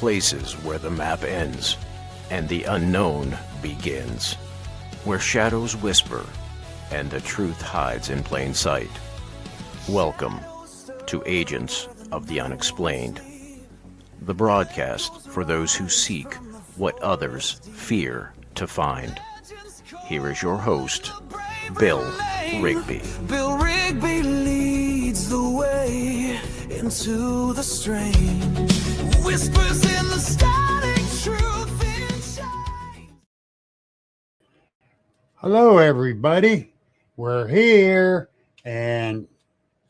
places where the map ends and the unknown begins, where shadows whisper and the truth hides in plain sight. Welcome to Agents of the Unexplained, the broadcast for those who seek what others fear to find. Here is your host, Bill Rigby. Bill Rigby leads the way into the strange. Whispers in the static, truth inside. Hello, everybody. We're here, and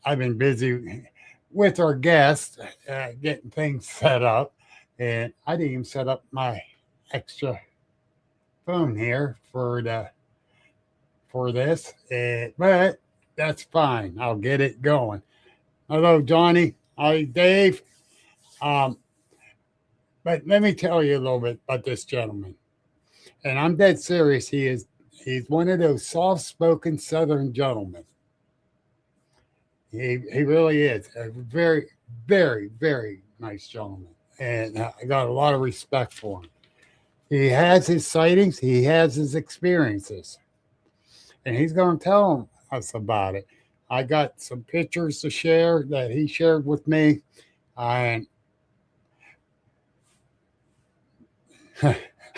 I've been busy with our guests getting things set up, and I didn't even set up my extra phone here for this, but that's fine. I'll get it going. Hello, Johnny. Hi, Dave. But let me tell you a little bit about this gentleman, and I'm dead serious. He's one of those soft-spoken Southern gentlemen. He really is a very, very, very nice gentleman, and I got a lot of respect for him. He has his sightings, he has his experiences, and he's going to tell us about it. I got some pictures to share that he shared with me, and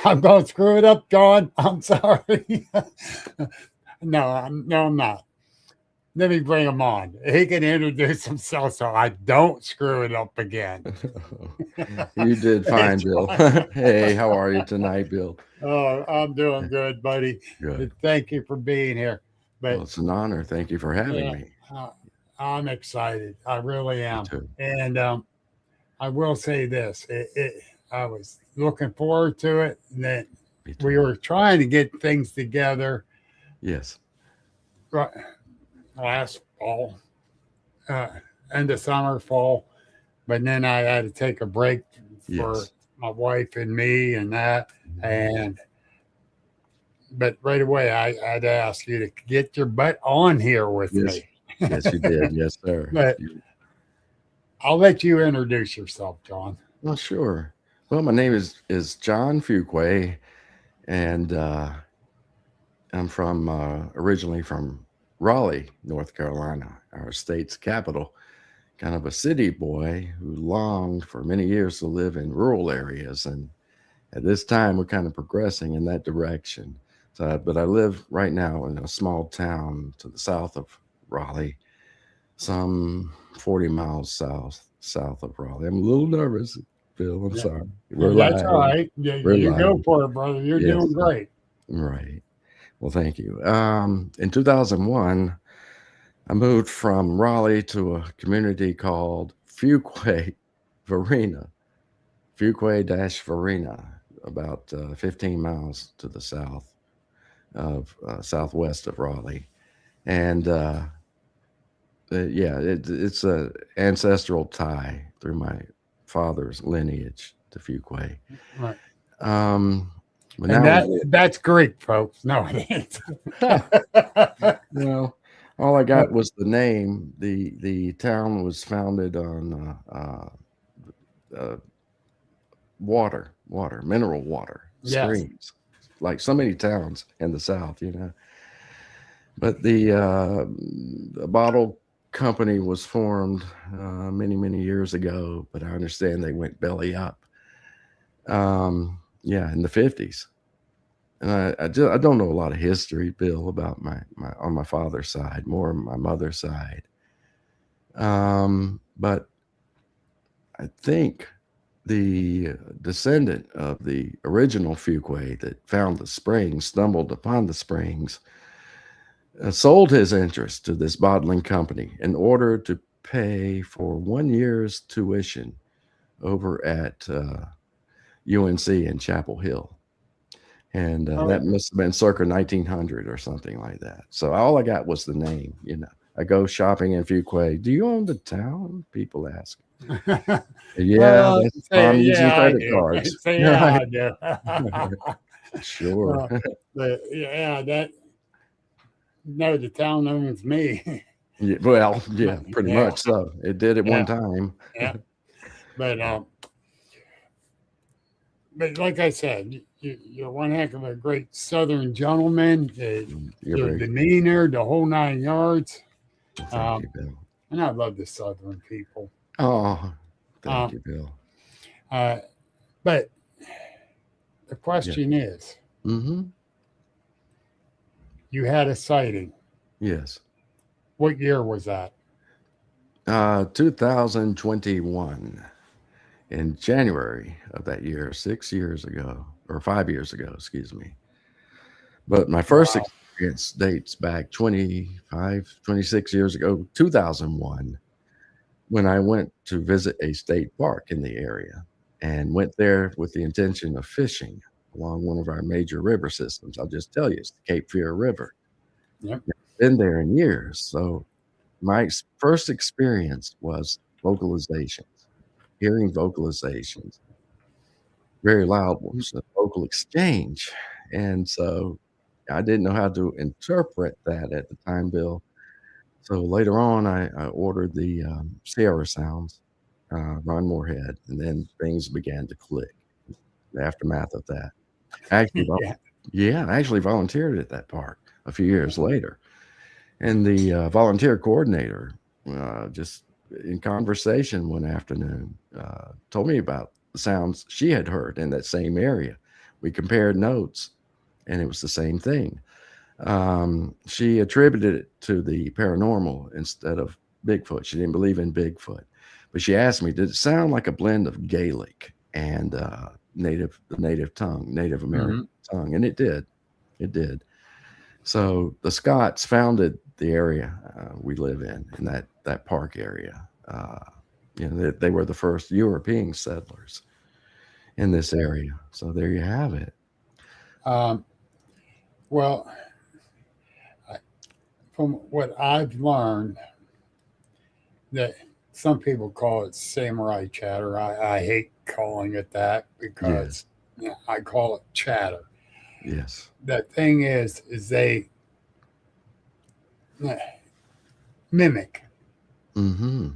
I'm going to screw it up, John. I'm sorry. No, I'm not. Let me bring him on. He can introduce himself so I don't screw it up again. You did fine, Bill. Hey, how are you tonight, Bill? Oh, I'm doing good, buddy. Good. Thank you for being here. But Well, it's an honor. Thank you for having me. I'm excited. I really am. Me too. And I will say this. I was looking forward to it. And that Me too. we were trying to get things together Yes. last fall, end of summer, fall. But then I had to take a break for Yes. my wife and me and that. But right away, I had to ask you to get your butt on here with Yes. me. Yes, you did. Yes, sir. But I'll let you introduce yourself, John. Well, sure. Well, my name is Jon Fuquay, and I'm from originally from Raleigh, North Carolina, our state's capital. Kind of a city boy who longed for many years to live in rural areas, and at this time we're kind of progressing in that direction. But I live right now in a small town to the south of Raleigh, some 40 miles south of Raleigh. I'm a little nervous, Bill. I'm sorry. That's all right. You go for it, brother. You're doing great. Right. Well, thank you. In 2001, I moved from Raleigh to a community called Fuquay, Varina. Fuquay-Varina, about 15 miles to the southwest of Raleigh. And it's a ancestral tie through my father's lineage to Fuquay. Right. But And now that's Greek, folks. No, it ain't. well, all I got was the name. The town was founded on mineral water, Yes. streams, like so many towns in the South, But the bottle company was formed many years ago, but I understand they went belly up. In the 50s. And I don't know a lot of history, Bill, about my on my father's side, more on my mother's side. But I think the descendant of the original Fuquay that found the springs, stumbled upon the springs, sold his interest to this bottling company in order to pay for 1 year's tuition over at UNC in Chapel Hill. And that must have been circa 1900 or something like that. So all I got was the name, I go shopping in Fuquay. Do you own the town? People ask. Yeah, I'm using credit cards. I do. Sure. The town owns me. Yeah, pretty much so. It did at one time. Yeah. But but like I said, you're one heck of a great Southern gentleman. You're Your very demeanor, the whole 9 yards. well, thank Um, you, Bill. and I love the Southern people. Oh, thank Um, you, Bill. uh, but the Yeah. question is, Mm-hmm. you had a sighting. Yes. What year was that? 2021 in January of that year, 6 years ago, or 5 years ago, excuse me. But my first Wow. experience dates back 25, 26 years ago, 2001, when I went to visit a state park in the area and went there with the intention of fishing along one of our major river systems. I'll just tell you, it's the Cape Fear River. Yep. Been there in years. So my first experience was vocalizations, hearing vocalizations, very loud ones, a vocal exchange. And so I didn't know how to interpret that at the time, Bill. So later on, I ordered the Sierra Sounds, Ron Moorhead, and then things began to click. The aftermath of that. Actually, Yeah. I actually volunteered at that park a few years later. And the volunteer coordinator, just in conversation one afternoon, told me about the sounds she had heard in that same area. We compared notes, and it was the same thing. She attributed it to the paranormal instead of Bigfoot. She didn't believe in Bigfoot, but she asked me, "Did it sound like a blend of Gaelic and the native tongue, Native American Mhm. tongue?" And it did. It did. So the Scots founded the area we live in that park area. They were the first European settlers in this area. So there you have it. Um, well, I- from what I've learned, that some people call it samurai chatter. I hate calling it that Yes. because I call it chatter. Yes. The thing is they uh, mimic Mm-hmm.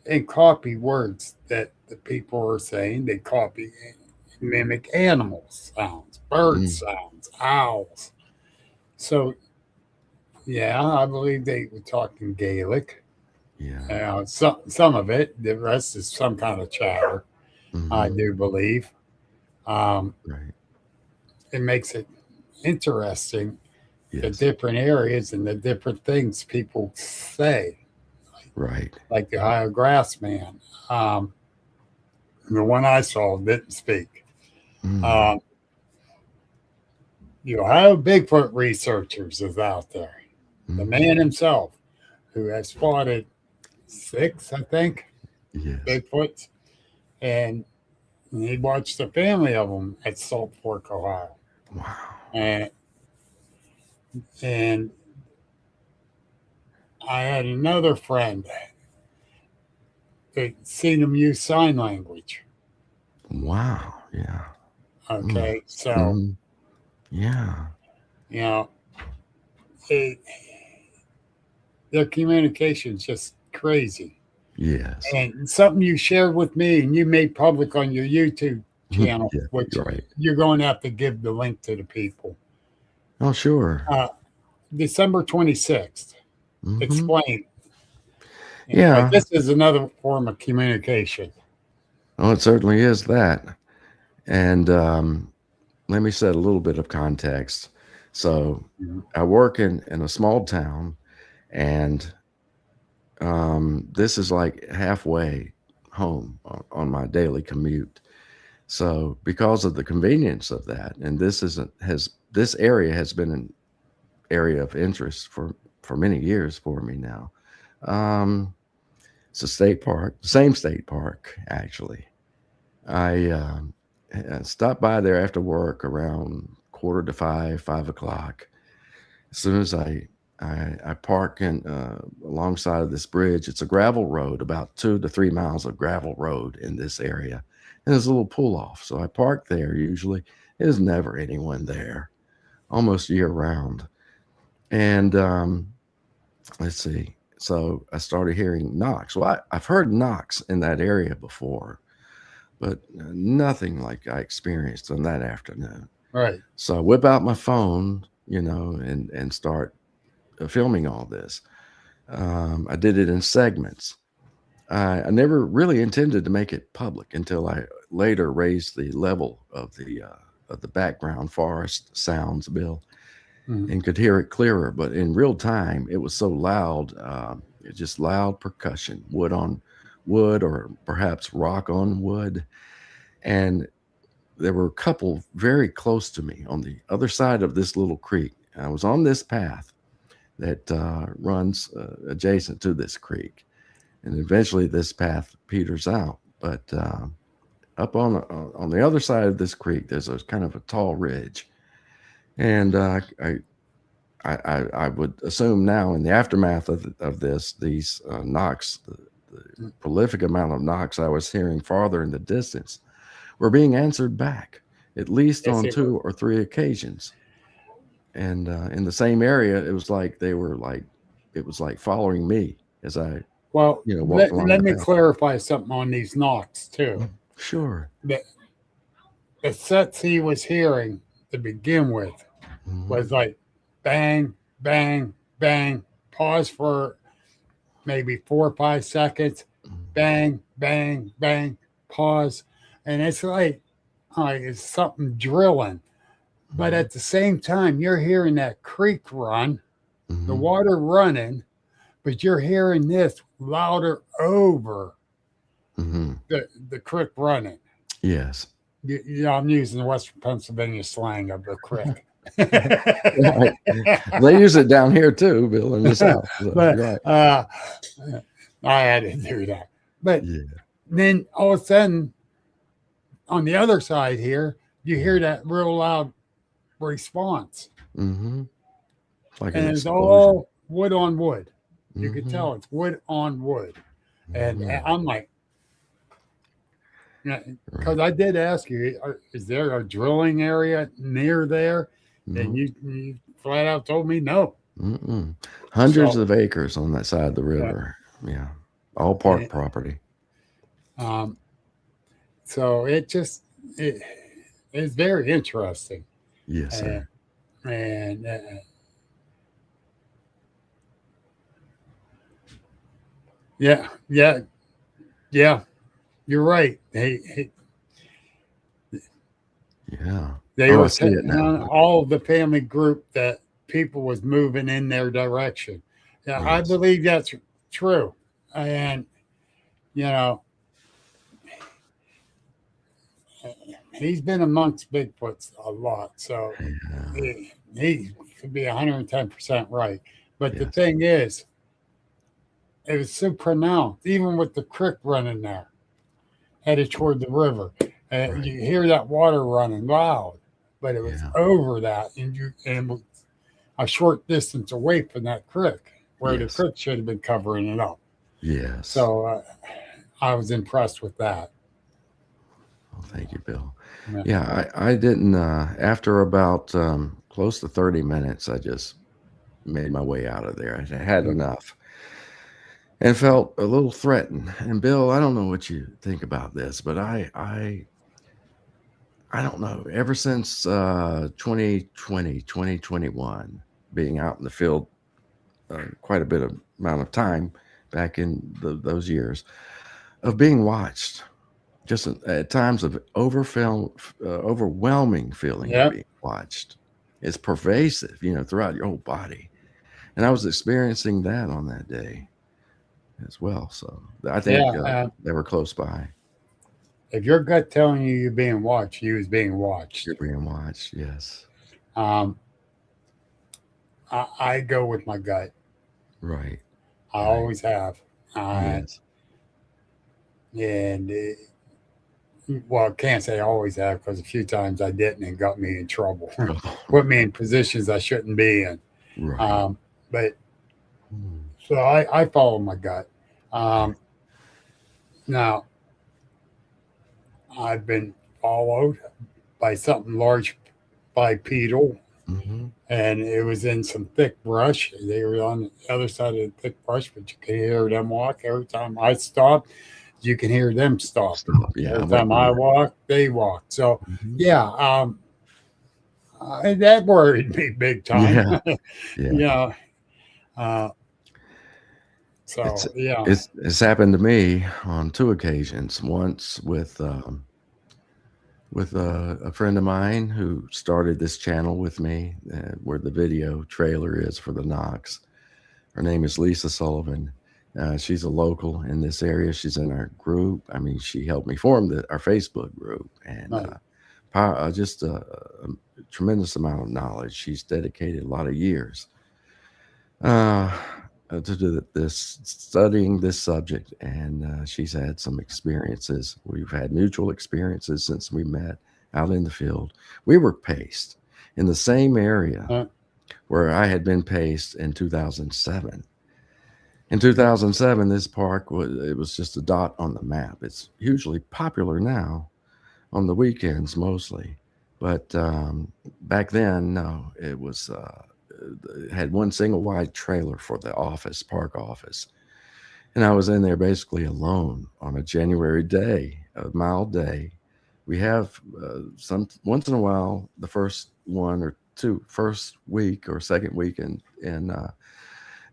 and copy words that the people are saying. They copy and mimic animal sounds, bird Mm. sounds, owls. So yeah, I believe they were talking Gaelic. Yeah. Some of it, the rest is some kind of chatter. I Mm-hmm. do believe. Um, Right. it makes it interesting, the Yes. different areas and the different things people say, Right. like the Ohio Grass Man. Um, the one I saw didn't speak. Mm. Um, the Ohio Bigfoot researchers is out there. The Mm-hmm. man himself, who has spotted six, I think, Yes. Bigfoots, and he watched a family of them at Salt Fork, Ohio. Wow. And and I had another friend that seen him use sign language. Wow. Yeah. Mm. Okay, so Mm. Yeah. you know, it, their communication is just crazy. Yes. And something you shared with me and you made public on your YouTube channel, Yeah. which You're right. you're going to have to give the link to the people. Oh, sure. Uh, December 26th. Mm-hmm. Explain. Yeah. This is another form of communication. Oh, it certainly is that. And let me set a little bit of context. So Mhm. I work in a small town, and this is like halfway home on my daily commute. So because of the convenience of that, and this area has been an area of interest for many years for me now. Um, it's a state park, same state park actually. I stopped by there after work around 4:45, 5 o'clock. As soon as I park in alongside of this bridge, it's a gravel road, about 2 to 3 miles of gravel road in this area, and there's a little pull off. So I park there. Usually, there's never anyone there, almost year round. And let's see. So I started hearing knocks. Well, I've heard knocks in that area before, but nothing like I experienced on that afternoon. Right. So I whip out my phone, and start filming all this. I did it in segments. I never really intended to make it public until I later raised the level of the background forest sounds, Bill, Mhm. and could hear it clearer. But in real time, it was so loud, it's just loud percussion, wood on wood, or perhaps rock on wood. And there were a couple very close to me on the other side of this little creek. I was on this path that runs adjacent to this creek, and eventually this path peters out. But up on the other side of this creek, there's a kind of a tall ridge, and I would assume now, in the aftermath of this, these knocks, the prolific amount of knocks I was hearing farther in the distance, were being answered back, at least Yes, on they 2 or 3 occasions. And in the same area, it was like it was like following me as I, Well, walked along let the me path. clarify something on these knocks too. Sure. The sets he was hearing to begin with was like bang, bang, bang, pause for maybe 4 or 5 seconds, bang, bang, bang, pause. And it's like it's something drilling. But at the same time, you're hearing that creek run, the water running, but you're hearing this louder over the creek running. Yes. I'm using the Western Pennsylvania slang of the creek. Right. They use it down here too, Bill, in the South. So, But right. I had to do that. But Yeah. then all of a sudden, on the other side here, you hear that real loud response. Like And an it's explosion. all wood on wood. You could tell it's wood on wood. And I'm like, because I did ask you, is there a drilling area near there? And you flat out told me no. Hundreds So- of acres on that side of the river. Yeah. All park property. So it's very interesting. Yes, sir. And yeah, you're right. Yeah. They Oh, I were see it telling now. all of the family group that people was moving in their direction. Yeah, I Yes. believe that's true. And you know, he's been amongst Bigfoots a lot, so Yeah. he could be 110% right. But the Yes. thing is, it was so pronounced, even with the creek running there, headed toward the river. And Right. you hear that water running loud, but it was Yeah. over that, and it was a short distance away from that creek, where Yes. the creek should have been covering it up. Yes. So I was impressed with that. Well, thank you, Bill. Yeah. Yeah, I didn't, after about close to 30 minutes, I just made my way out of there. I had enough and felt a little threatened. And Bill, I don't know what you think about this, but I don't know. Ever since 2020, 2021, being out in the field quite a bit of amount of time back in those years of being watched, just at times of overwhelming feeling Yeah. of being watched. It's pervasive, throughout your whole body. And I was experiencing that on that day as well. So I think they were close by. If your gut telling you you're being watched, you was being watched. You're being watched, yes. I go with my gut. Right. I always have. Yes. And well, I can't say I always have, because a few times I didn't and got me in trouble, put me in positions I shouldn't be in. Right. But so I follow my gut. Now, I've been followed by something large bipedal, and it was in some thick brush. They were on the other side of the thick brush, but you could hear them walk every time I stopped. you can hear them stop. Yeah, Every I went time through I that. walk, they walk. So Mhm. yeah, that worried me big time. Yeah, yeah. Yeah. Uh, It's so yeah. it's happened to me on 2 occasions. Once with a friend of mine who started this channel with me, where the video trailer is for the Knox. Her name is Lisa Sullivan. She's a local in this area. She's in our group. I mean, she helped me form our Facebook group, and Right. just a tremendous amount of knowledge. She's dedicated a lot of years uh, to do this, studying this subject, and she's had some experiences. We've had mutual experiences since we met out in the field. We were paced in the same area Uh, where I had been paced in 2007. In 2007, this park was just a dot on the map. It's hugely popular now on the weekends mostly, but back then, no, it had one single wide trailer for the park office. And I was in there basically alone on a January day, a mild day. We have some once in a while, the first week or second week in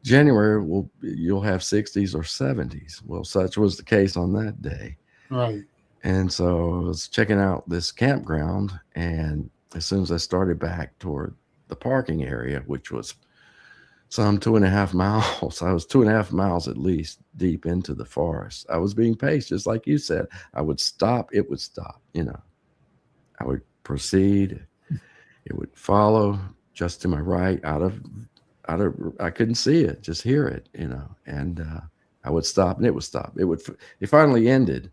January, you'll have 60s or 70s. Well, such was the case on that day. right. And so I was checking out this campground, and as soon as I started back toward the parking area, which was some 2.5 miles, I was 2.5 miles at least deep into the forest. I was being paced, just like you said. I would stop, it would stop, I would proceed, it would follow just to my right, I couldn't see it, just hear it, and I would stop and it would stop. It finally ended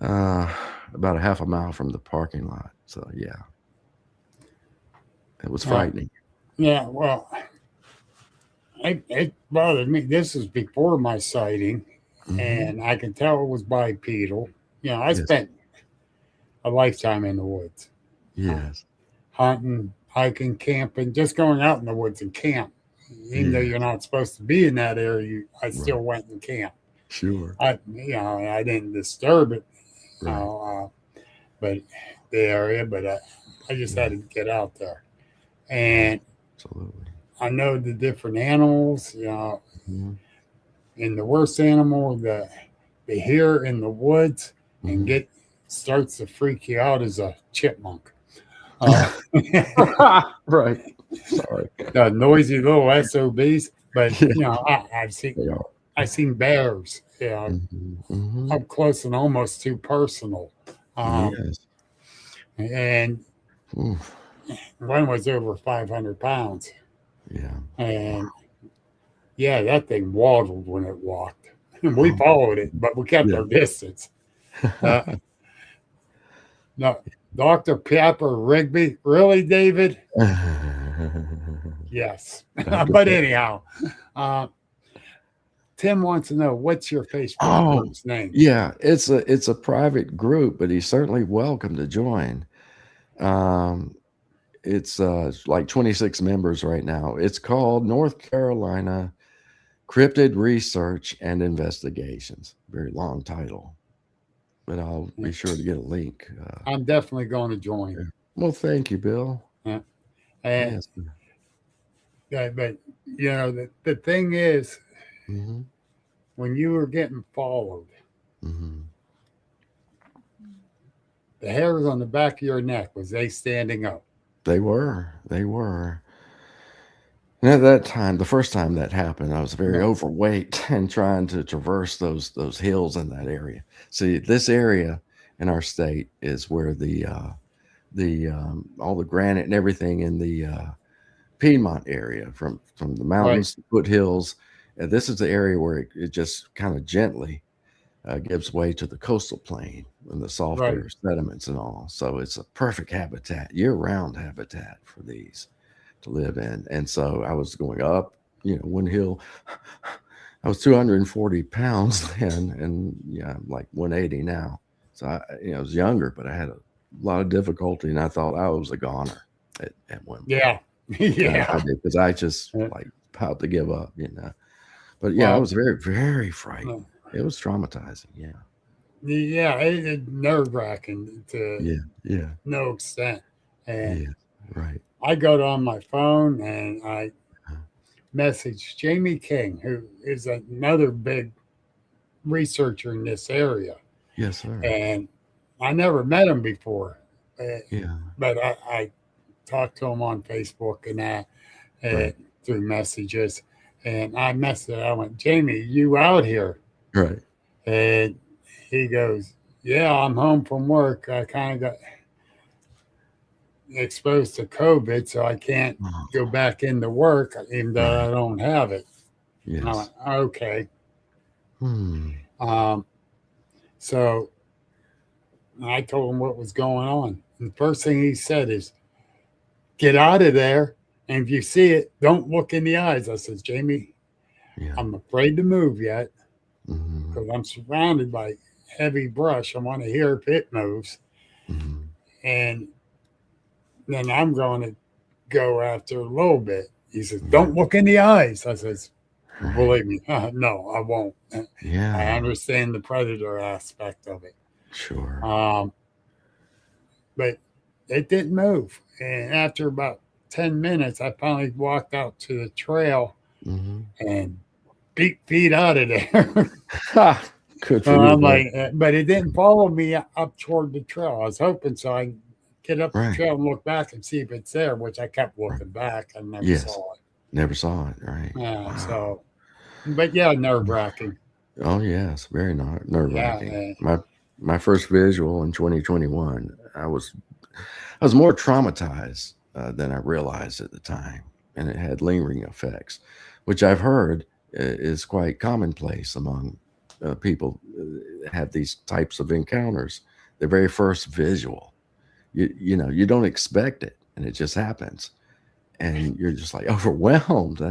about a half a mile from the parking lot. So yeah, it was Uh, frightening. yeah. Well, it bothered me. This is before my sighting, Hmm. and I can tell it was bipedal. I Yes, spent a lifetime in the woods, uh, yes, hunting, hiking, camping, just going out in the woods and camp. Even though you're yes, not supposed to be in that area, I right, still went and camped. sure, I didn't disturb it, right, but the area, but I just had right, to get out there, right, and absolutely. I know the different animals. Hmm. And the worst animal that they hear in the woods and Hmm. get starts to freak you out is a chipmunk. Uh, Right. Sorry. the noisy little SOBs. But Yeah, I've they are. seen bears, Hmm. Hmm. up close and almost too personal. Um, Yes. and Oof. one was over 500 pounds. Yeah. And yeah, that thing waddled when it walked. And we Oh, followed it, but we kept yeah. our distance. Uh, no, Dr. Pepper Rigby. Really, David? Yes. Dr. But Pepper. anyhow, uh, Tim wants to know what's your Facebook Oh, group's name? yeah. It's a private group, but he's certainly welcome to join. Um, it's like 26 members right now. It's called North Carolina Cryptid Research and Investigations. Very long title, but I'll be sure to get a link. I'm definitely going to join. Yeah. Well, thank you, Bill. Uh, and Yes. but the thing is, Mm-hmm. when you were getting followed, Mm-hmm. the hairs on the back of your neck, was they standing up? They were. They were. And at that time, the first time that happened, I was very Right. overweight and trying to traverse those hills in that area. See, this area in our state is where the all the granite and everything in the Piedmont area, from the Right. mountains to foothills. And this is the area where it just kind of gently gives way to the coastal plain and the Right. softer sediments and all. So it's a perfect habitat, year-round habitat for these to live in. And so I was going up, one hill. I was 240 pounds then, and yeah, I'm like 180 now. So I was younger, but I had a lot of difficulty, and I thought I was a goner at one point. Yeah. I Yeah. did, because I just Uh, like about to give up. But yeah, I Well, was very, very frightened. uh, It was traumatizing. Yeah. yeah, it's nerve wracking to Yeah, yeah, no extent. And yeah. Right. I got on my phone and I Uh, messaged Jamie King, who is another big researcher in this area. Yes, sir. And I never met him before, uh, Yeah. but I talked to him on Facebook and that uh, Right. through messages. And I messaged, I went, Jamie, you out here? Right. And he goes, yeah, I'm home from work. I kind of got exposed to COVID, so I can't Oh, go back into work even though right. I don't have it. And I went, Yes. okay. Hmm. Um, so I told him what was going on. And the first thing he said is, get out of there. And if you see it, don't look in the eyes. I says, Jamie, Yeah. I'm afraid to move yet Hmm. because I'm surrounded by heavy brush. I want to hear if it moves. Hmm. And then I'm going to go after a little bit. He says, Yeah. don't look in the eyes. I says, Right. believe me, no, I won't. I Yeah. understand the predator aspect of it. Sure. Um, but it didn't move. And after about 10 minutes, I finally walked out to the trail Hmm. and beat feet out of there. Ha! Good for you, I'm bud. like, but it didn't follow me up toward the trail. I was hoping so I get up the Right. trail and look back and see if it's there, which I kept Right. looking back. I never Yes. saw it. Never saw it. Right. Yeah, Wow. so, but yeah, nerve wracking. Oh yes, very nerve Yeah, wracking. My first visual in 2021, I was more traumatized than I realized at the time, and it had lingering effects, which I've heard is quite commonplace among people that have these types of encounters. The very first visual, you don't expect it, and it just happens, and you're just like overwhelmed.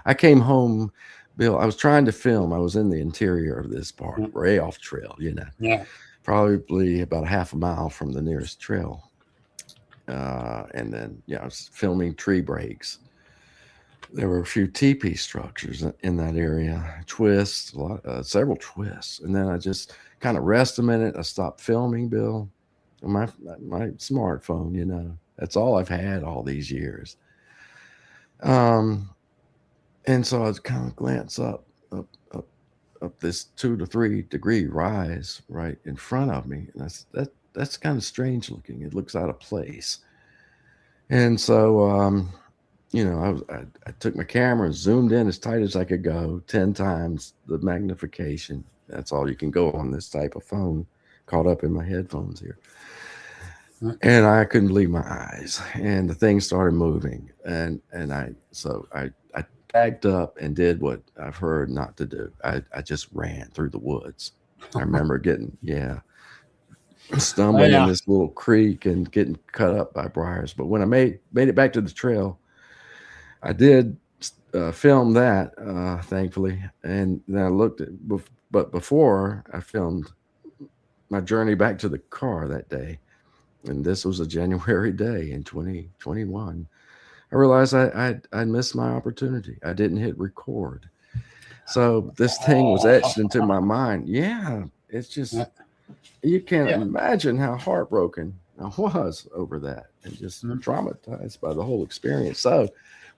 I came home, Bill. I was trying to film. I was in the interior of this park, mm, way off trail, yeah, probably about half a mile from the nearest trail. And then, I was filming tree breaks. There were a few teepee structures in that area, twists, several twists. And then I just kind of rest a minute. I stopped filming, Bill. My smartphone, that's all I've had all these years. Um, and so I was kind of glance up, up, up this 2 to 3 degree rise right in front of me, and that's kind of strange looking. It looks out of place. And so, I took my camera and zoomed in as tight as I could go, 10 times the magnification. That's all you can go on this type of phone, caught up in my headphones here. mm, And I couldn't believe my eyes. And the thing started moving. I backed up and did what I've heard not to do. I just ran through the woods. I remember oh stumbling in yeah, this little creek and getting cut up by briars. But when I made it back to the trail, I did film that, thankfully. And then I looked but before I filmed my journey back to the car that day, and this was a January day in 2021, I realized I'd missed my opportunity. I didn't hit record. So this thing was etched into my mind. Yeah, it's just, you can't yeah, imagine how heartbroken I was over that and just mm, traumatized by the whole experience. So,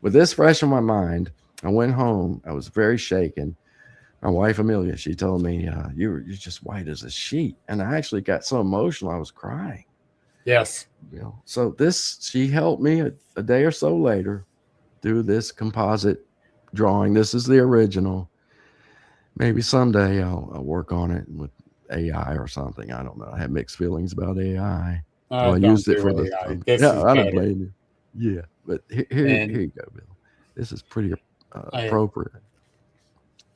with this fresh in my mind, I went home. I was very shaken. My wife Amelia, she told me, "You're just white as a sheet," and I actually got so emotional I was crying. yes, So she helped me a day or so later do this composite drawing. This is the original. Maybe someday I'll work on it with AI or something. I don't know. I have mixed feelings about AI. Well, I don't used it do for the AI. This yeah. is I don't better. blame you. Yeah, but here And you go, Bill. This is pretty I, appropriate.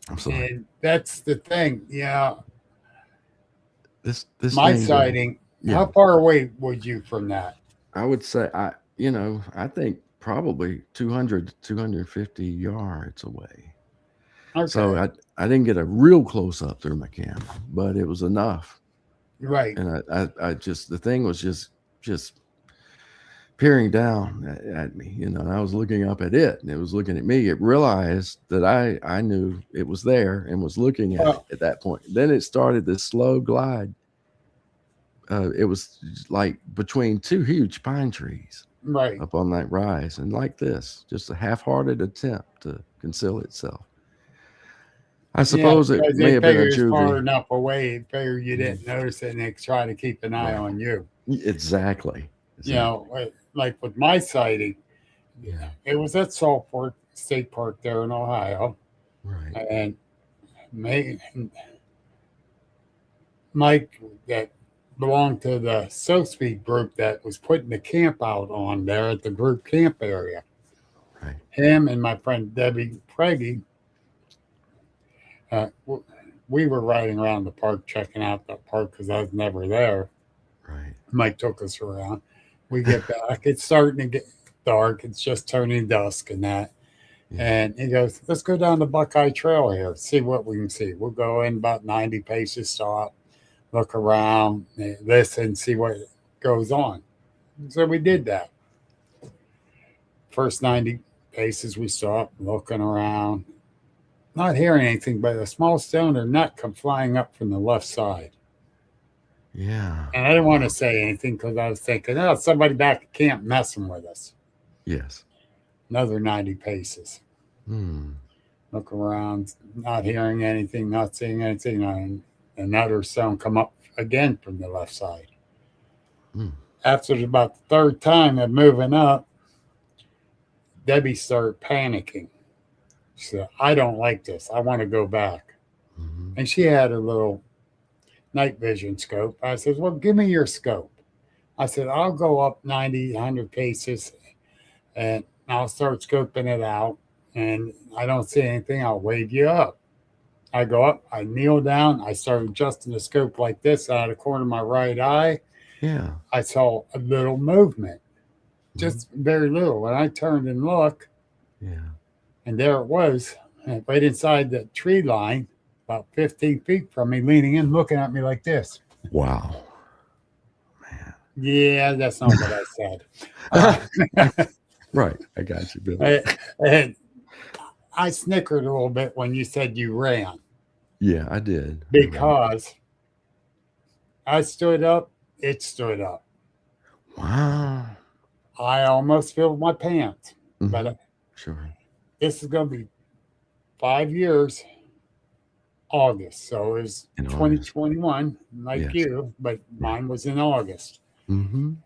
I'm sorry. and that's the thing. Yeah, This my thing, Bill. sighting. Yeah, How far away was you from that? I would say I think probably 200 to 250 yards away. So Okay, I didn't get a real close up through my camera, but it was enough. right. And I just the thing was just peering down at me, you know, and I was looking up at it, and it was looking at me. It realized that I knew it was there and was looking at it at that point. Then it started this slow glide. It was like between two huge pine trees Right. up on that rise, and like this, just a half-hearted attempt to conceal itself. I suppose it because may they have been a figure it's far juvie. enough away. They figure you didn't notice it, and they try to keep an eye Right. on you. Exactly. You know, like with my sighting, Yeah. it was at Salt Fork State Park there in Ohio, Right. and Mike that belonged to the So Speed group that was putting the camp out on there at the group camp area. Right. Him and my friend Debbie Preggy, we were riding around the park checking out the park because I was never there. Right. Mike took us around. We get back. It's starting to get dark. It's just turning dusk and that. Yeah. And he goes, let's go down the Buckeye Trail here, see what we can see. We'll go in about 90 paces, stop, look around, listen, see what goes on. So we did that. First 90 paces, we stopped, looking around, not hearing anything, but a small stone or nut come flying up from the left side. Yeah. And I didn't want to say anything because I was thinking, oh, somebody back at camp messing with us. Yes. Another 90 paces. Look around, not hearing anything, not seeing anything. And another stone come up again from the left side. After about the third time of moving up, Debbie started panicking. She said, I don't like this. I want to go back. And she had a little night vision scope. I said, well, give me your scope. I said, I'll go up 90, 100 paces and I'll start scoping it out. And I don't see anything. I'll wave you up. I go up, I kneel down. I start adjusting the scope like this out of the corner of my right eye. Yeah. I saw a little movement, just very little. When I turned and looked, and there it was, right inside the tree line, about 15 feet from me, leaning in, looking at me like this. Wow. Man. Yeah, that's not what I said. Right. I got you, Bill. And I snickered a little bit when you said you ran. Yeah, I did. Because I stood up, it stood up. Wow. I almost filled my pants. But sure. This is going to be 5 years, August. So it was 2021, like you, but mine was in August. And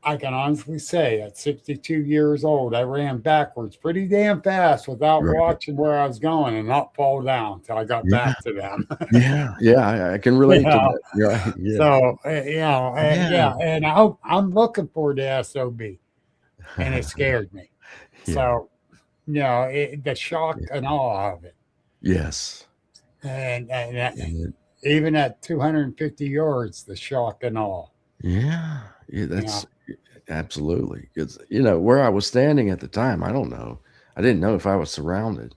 I can honestly say at 62 years old, I ran backwards pretty damn fast without watching where I was going and not fall down until I got back to them. I can relate to that. Yeah. So, and I'm looking for the SOB, and it scared me. So, the shock and awe of it. Yes. And even at 250 yards, the shock and awe. Yeah, that's absolutely. It's where I was standing at the time. I don't know. I didn't know if I was surrounded.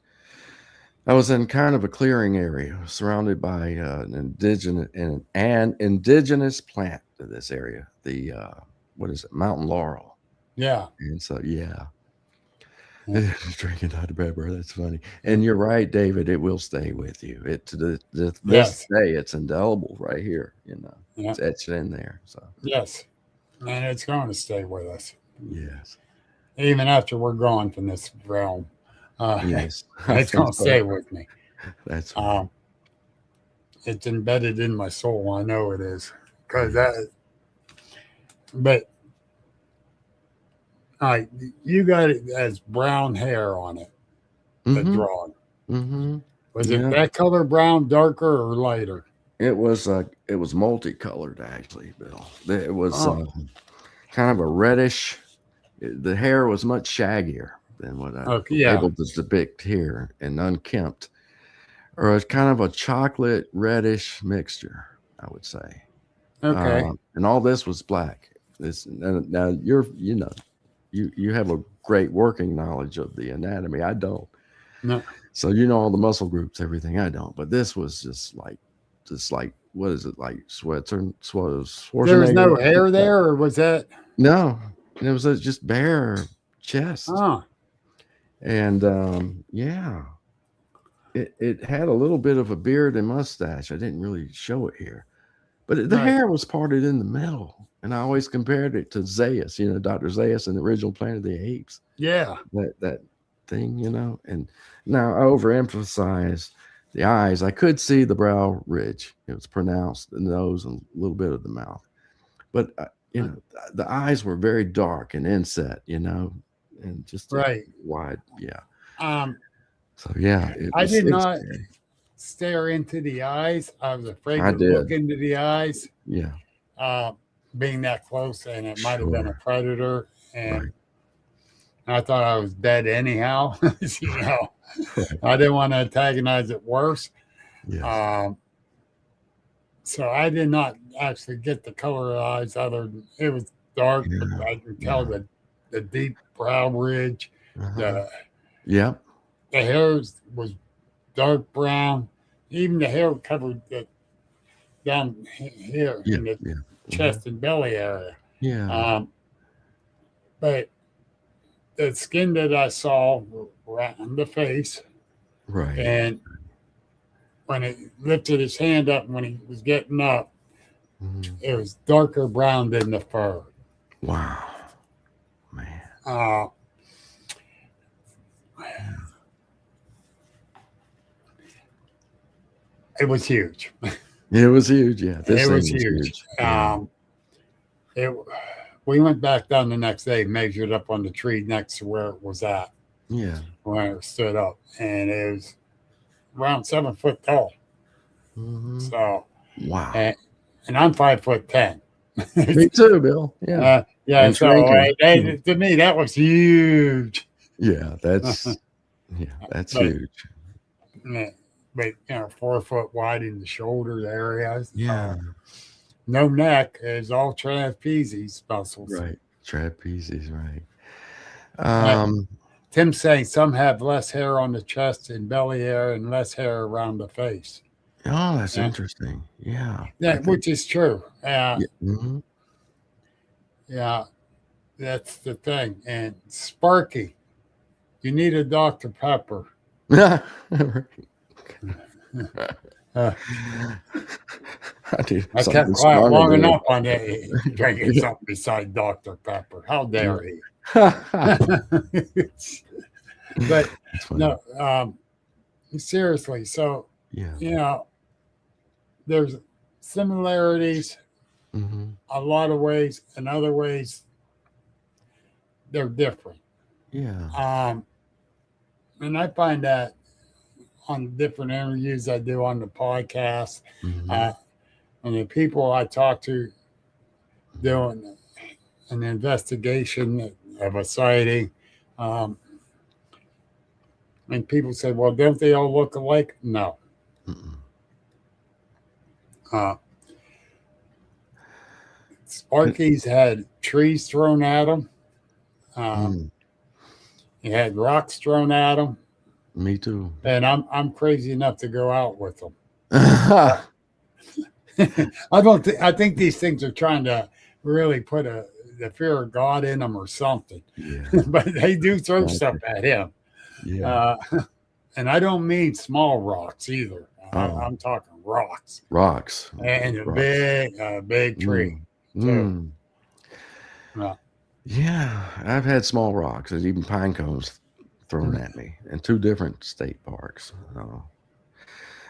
I was in kind of a clearing area, surrounded by an indigenous plant to this area. The what is it? Mountain laurel. Yeah. And so drinking out of pepper. That's funny. And you're right, David. It will stay with you. It to this day, it's indelible right here. It's etched in there. So yes, and it's going to stay with us. Yes, even after we're gone from this realm. Yes, it's going to stay with me. That's it's embedded in my soul. I know it is because that. But you got it as brown hair on it. The drawing. Was it that color, brown, darker, or lighter? It was multicolored, actually, Bill. It was kind of a reddish. The hair was much shaggier than what I'm able to depict here, and unkempt, or it's kind of a chocolate reddish mixture, I would say. Okay. And all this was black. Now you have a great working knowledge of the anatomy. I don't. No. So all the muscle groups, everything. I don't. But this was just like what is it, like There was Schwarzenegger? no hair there, or was that? No, it was just bare chest. Oh, And yeah, it had a little bit of a beard and mustache. I didn't really show it here, but the right. hair was parted in the middle. And I always compared it to Zaius, Dr. Zaius in the original Planet of the Apes. Yeah. That thing, and now I overemphasize the eyes. I could see the brow ridge. It was pronounced, the nose, and a little bit of the mouth. But, the eyes were very dark and inset, and just Right. wide. Yeah. Um, So, yeah. I did it was not scary. stare into the eyes. I was afraid I to did. look into the eyes, Yeah. being that close, and it might have been a Sure. predator. And Right. I thought I was dead anyhow. Right. I didn't want to antagonize it worse. Yeah. So I did not actually get the color of the eyes, other than it was dark, but Yeah. I can tell Yeah. the deep brow ridge. Uh-huh. Yep. The hair was dark brown. Even the hair covered down here Yeah. in the Yeah. chest and belly area. Yeah. But the skin that I saw around the face, Right. and when he lifted his hand up when he was getting up, Mhm. it was darker brown than the fur. Wow. Man. It was huge. It was huge. Yeah. This It thing was huge. Yeah. We went back down the next day, measured up on the tree next to where it was at Yeah. when it stood up, and it was around 7 foot tall. Mhm. So, Wow. and I'm 5'10". Me too, Bill. Yeah. Yeah. And So shrinking. to me, that was huge. Yeah. That's But- huge. But 4 foot wide in the shoulder area. Yeah. No neck, is all trapeze muscles. Right. Trapezes. Right. Tim's saying some have less hair on the chest and belly area and less hair around the face. Oh, that's Yeah. interesting. Yeah. Yeah, which is true. Yeah. Mhm. Yeah, that's the thing. And Sparky, you need a Dr. Pepper. I do. I something kept quiet stronger long than enough on that, drinking something beside Dr. Pepper. How dare he? that. But That's funny. no, seriously. So, Yeah. there's similarities Hmm. a lot of ways, and other ways they're different. Yeah. And I find that on different interviews I do on the podcast, Mhm. and the people I talk to doing an investigation of a sighting, and people say, "Well, don't they all look alike?" No. Mm-mm. Sparky's had trees thrown at him. Mm. He had rocks thrown at him, Me too. and I'm crazy enough to go out with them. Yeah. I think these things are trying to really put the fear of God in them or something, but they do throw Gotcha. stuff at him. Yeah. And I don't mean small rocks either. Oh. I'm talking rocks Rocks. and a Rocks. big tree. Mm. Yeah. Yeah. I've had small rocks and even pine cones thrown at me in 2 different state parks.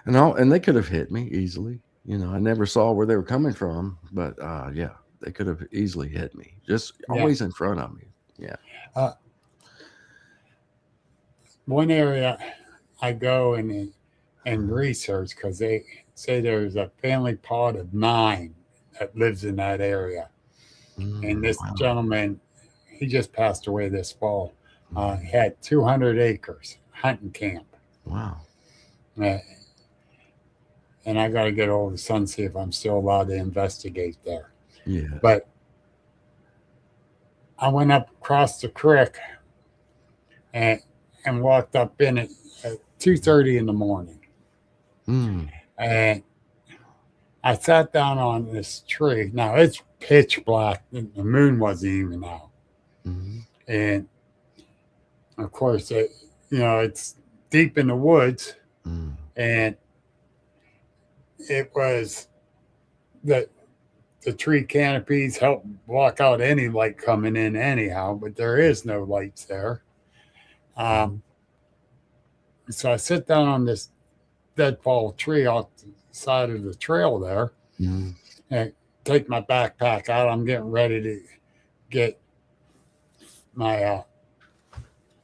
And they could have hit me easily. I never saw where they were coming from, but yeah, they could have easily hit me. Just always in front of me. Yeah. One area I go and research, because they say there's a family pod of 9 that lives in that area. And this Wow. gentleman, he just passed away this fall. He had 200 acres hunting camp. Wow. And I got to get over to son, see if I'm still allowed to investigate there. Yeah. But I went up across the creek and walked up in it at 2:30 in the morning. Mm. And I sat down on this tree. Now it's pitch black. The moon wasn't even out. Mm-hmm. And of course, it's deep in the woods. Mm. And it was the tree canopies help block out any light coming in anyhow, but there is no lights there. So I sit down on this deadfall tree off the side of the trail there Mm. and take my backpack out. I'm getting ready to get my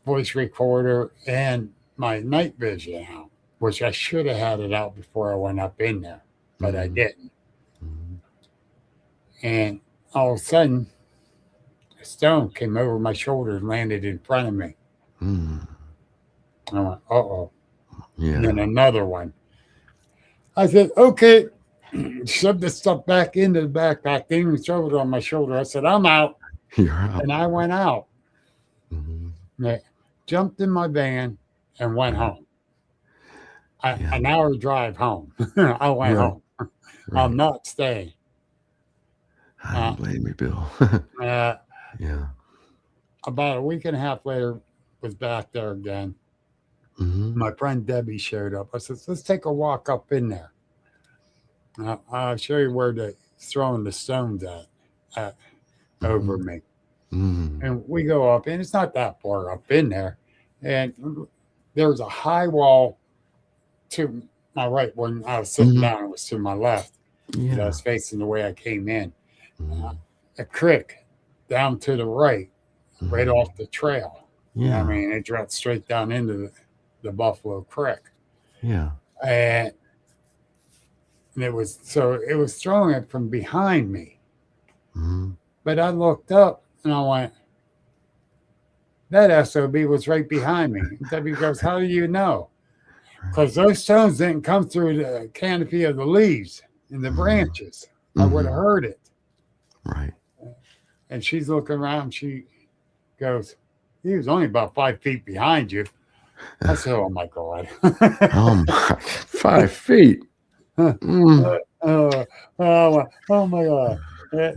voice recorder and my night vision out, which I should have had it out before I went up in there, but I didn't. Mm. And all of a sudden, a stone came over my shoulder and landed in front of me. Mm. I went, uh-oh. Yeah. And then another one. I said, okay, shoved this stuff back into the backpack, didn't even throw it on my shoulder. I said, I'm out. You're out. And I went out. Mm-hmm. And I jumped in my van and went home. Yeah. An hour drive home. I went Right. home. Right. I'm not staying. I don't blame you, Bill. Yeah. About a week and a half later, was back there again. Mm-hmm. My friend Debbie showed up. I said, let's take a walk up in there. I'll show you where they're throwing the stones at over me. Mm-hmm. And we go up, and it's not that far up in there. And there's a high wall to my right. When I was sitting down, it was to my left. Yeah. I was facing the way I came in. Mm-hmm. A creek down to the right, right Mm-hmm. off the trail. Yeah. I mean, it dropped straight down into the Buffalo Creek. Yeah. And it was throwing it from behind me. Mm-hmm. But I looked up and I went, that SOB was right behind me. And Debbie goes, how do you know? Because those stones didn't come through the canopy of the leaves and the branches. I would have heard it. Right. And she's looking around. She goes, he was only about 5 feet behind you. I said, oh my God. Oh my, 5 feet. Mm. Oh my God. Yeah.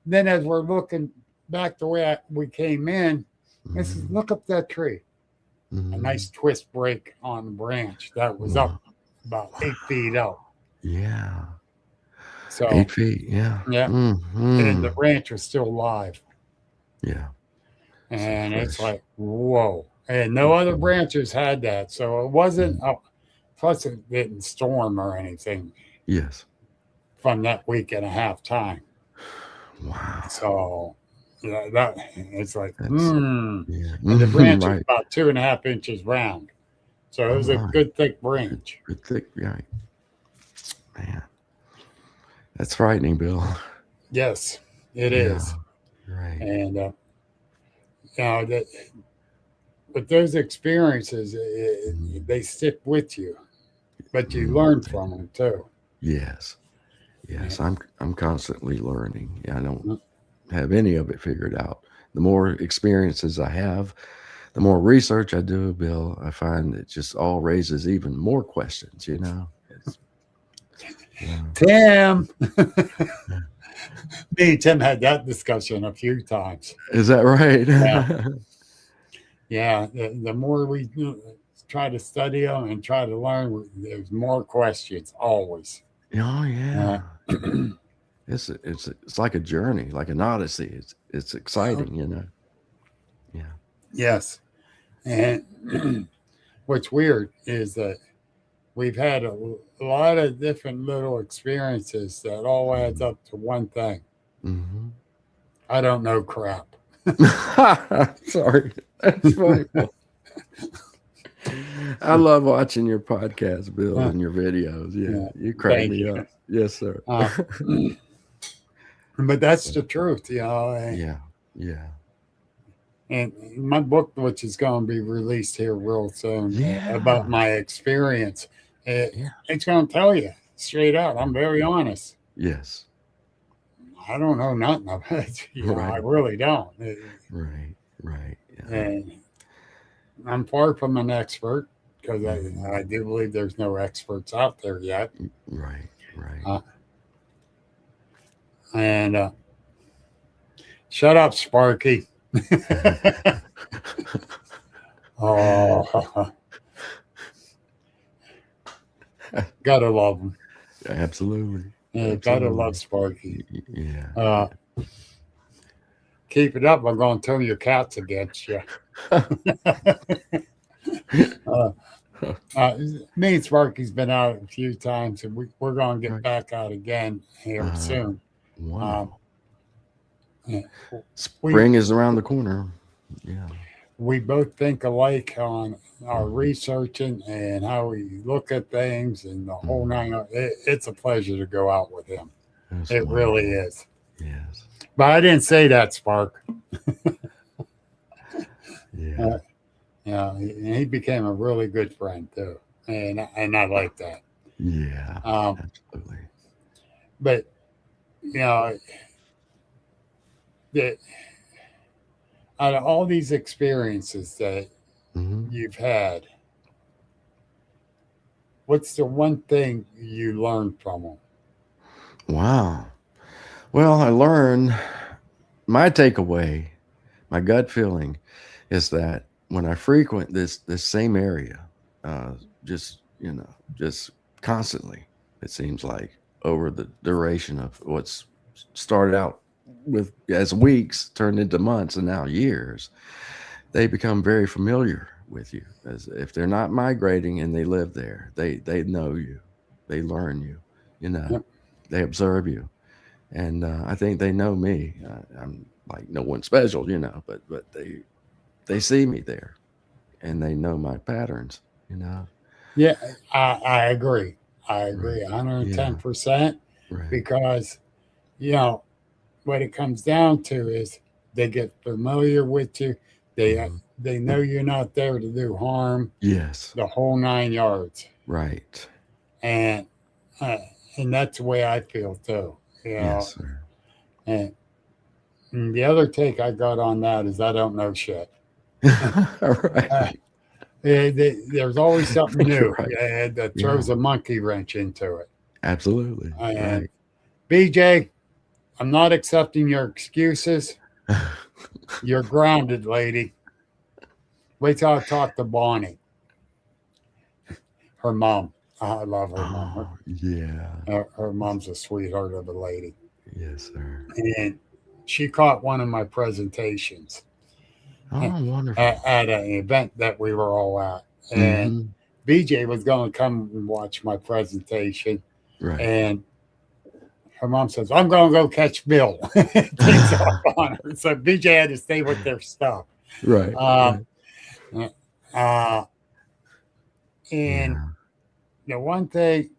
Then as we're looking back the way we came in, I said, look up that tree. Mm-hmm. A nice twist break on the branch that was up about 8 feet up. Yeah. So 8 feet. Yeah. Yeah. Mm-hmm. and the branch was still live. Yeah. And So it's fresh. like, whoa. And no other branches had that. So it wasn't, plus it didn't storm or anything Yes. from that week and a half time. Wow. So yeah, that it's like, That's- Yeah. And the branch right. is about 2.5 inches round. So it was a Right. good thick branch. Good thick. Right. Man. That's frightening, Bill. Yes, it is. Right. And but those experiences, they stick with you, but you learn from them too. Yes. Yes. I'm constantly learning. Yeah, I don't have any of it figured out. The more experiences I have, the more research I do, Bill, I find it just all raises even more questions, you know? Tim, me and Tim had that discussion a few times. Is that right? Yeah, the more we try to study them and try to learn, there's more questions always. Oh yeah. It's like a journey, like an odyssey. It's exciting, you know. Yeah. Yes, and what's weird is that we've had a lot of different little experiences that all adds up to one thing. Mm-hmm. I don't know crap. Sorry. That's funny. I love watching your podcast, Bill, and your videos. Yeah, you crack Thank me you. up. Yes, sir. But that's the truth, you know. Yeah. And my book, which is going to be released here real soon, Yeah. about my experience, it's going to tell you straight out. I'm very honest. Yes. I don't know nothing about it. You know, I Right. really don't. Right. Yeah. And I'm far from an expert because I do believe there's no experts out there yet. Right. And shut up, Sparky. Oh, gotta love him. Absolutely. Yeah, gotta Absolutely. love Sparky. Yeah. Keep it up. I'm going to turn your cats against you. uh, Me and Sparky's been out a few times, and we're going to get Right. back out again here soon. Wow. Yeah, Spring is around the corner. Yeah. we both think alike on our researching and how we look at things and the whole nine. It's a pleasure to go out with him. That's It wonderful. really is. Yes. But I didn't say that, Spark. Yeah. Yeah, he became a really good friend too, and I like that. Yeah. Absolutely. But you know, that out of all these experiences that you've had, what's the one thing you learned from them? Wow. Well, I learned my takeaway, my gut feeling is that when I frequent this same area, just just constantly, it seems like over the duration of what's started out with as weeks turned into months and now years, they become very familiar with you. As if they're not migrating and they live there, they know you, they learn you, Yep. they observe you, and I think they know me. I'm like no one special, but they see me there, and they know my patterns. Yeah, I agree. I Right. agree Yeah. 110%, Right. because what it comes down to is they get familiar with you. They know you're not there to do harm. Yes. The whole 9 yards, Right. and uh, and that's the way I feel too. Yes, sir. And the other take I got on that is I don't know shit. Right. There's always something new Right. that throws a monkey wrench into it. Absolutely. And Right. BJ, I'm not accepting your excuses. You're grounded, lady. Wait till I talk to Bonnie, her mom. I love her mom. Oh, yeah. Her mom's a sweetheart of a lady. Yes, sir. And she caught one of my presentations Oh, wonderful. at an event that we were all at. And Mhm. BJ was going to come and watch my presentation. Right. And her mom says, I'm going to go catch Bill. Takes off on her. So BJ had to stay with their stuff. Right. Right. And Yeah. the one thing,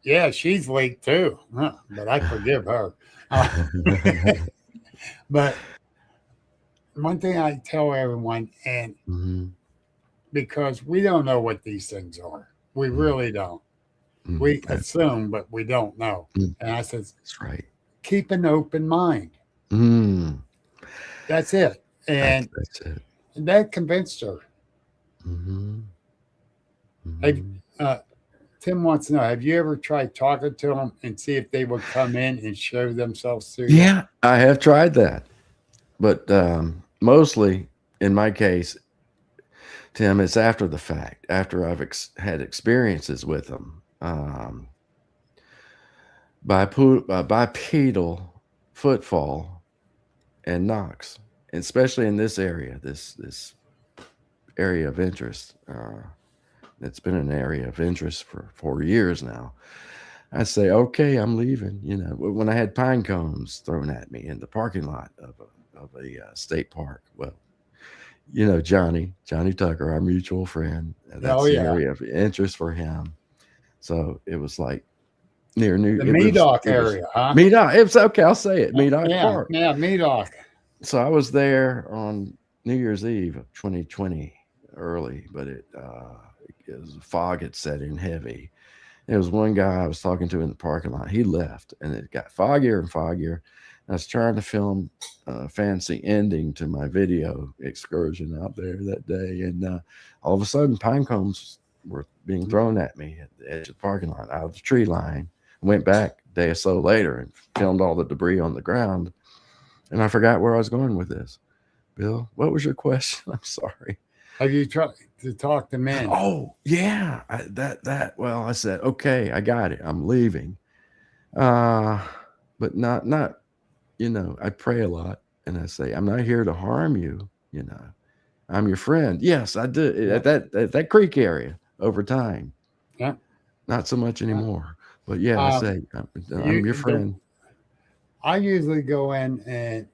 yeah, she's late too, but I forgive her. But one thing I tell everyone, and Mhm. because we don't know what these things are, we really don't. Mm, We that's assume, but we don't know. mm, And I says, that's right. keep an open mind. Mm, That's it. And that's it. that convinced her. Mhm. Have, Mhm. Tim wants to know, have you ever tried talking to them and see if they would come in and show themselves to you? Yeah, I have tried that, but mostly in my case, Tim, it's after the fact, after I've had experiences with them. Bipedal footfall and knocks, especially in this area, this area of interest. It's been an area of interest for 4 years now. I say, okay, I'm leaving. When I had pine cones thrown at me in the parking lot of a state park. Well, Johnny Tucker, our mutual friend. That's Oh, the yeah. area of interest for him. So it was like near New. The It was Medoc area, huh? Medoc. It was okay. I'll say it. Medoc Park. Yeah, Medoc. So I was there on New Year's Eve of 2020 early, but it was fog had set in heavy. There was one guy I was talking to in the parking lot. He left, and it got foggier and foggier. I was trying to film a fancy ending to my video excursion out there that day, and all of a sudden, pine cones were being thrown at me at the edge of the parking lot out of the tree line. Went back a day or so later and filmed all the debris on the ground. And I forgot where I was going with this. Bill, what was your question? I'm sorry. Have you tried to talk to men? Oh, yeah. Well, I said, okay, I got it. I'm leaving. But not, I pray a lot and I say, I'm not here to harm you. I'm your friend. Yes, I did at that creek area over time. Yeah. Not so much anymore. But yeah, I say, I'm your friend. I usually go in, and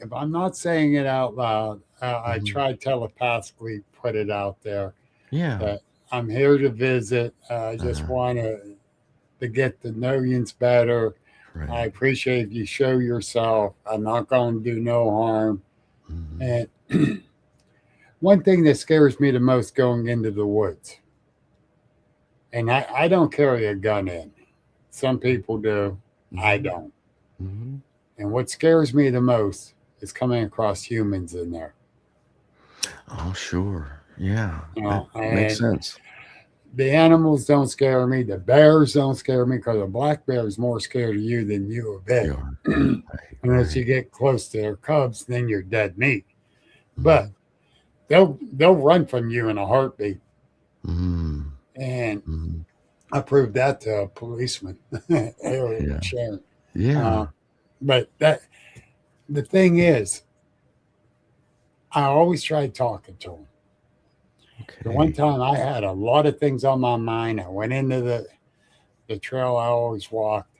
if I'm not saying it out loud, I try telepathically put it out there. Yeah. That I'm here to visit. I just want to get to know you better. Right. I appreciate if you show yourself. I'm not going to do no harm. And one thing that scares me the most going into the woods, and I don't carry a gun in. Some people do. I don't. And what scares me the most is coming across humans in there. Oh, sure. Yeah. That makes sense. The animals don't scare me. The bears don't scare me because a black bear is more scared of you than you of it. Unless you get close to their cubs, then you're dead meat. But they'll run from you in a heartbeat. And I proved that to a policeman. Sharon. Yeah. But the thing is, I always tried talking to him. Okay. The one time I had a lot of things on my mind. I went into the trail I always walked,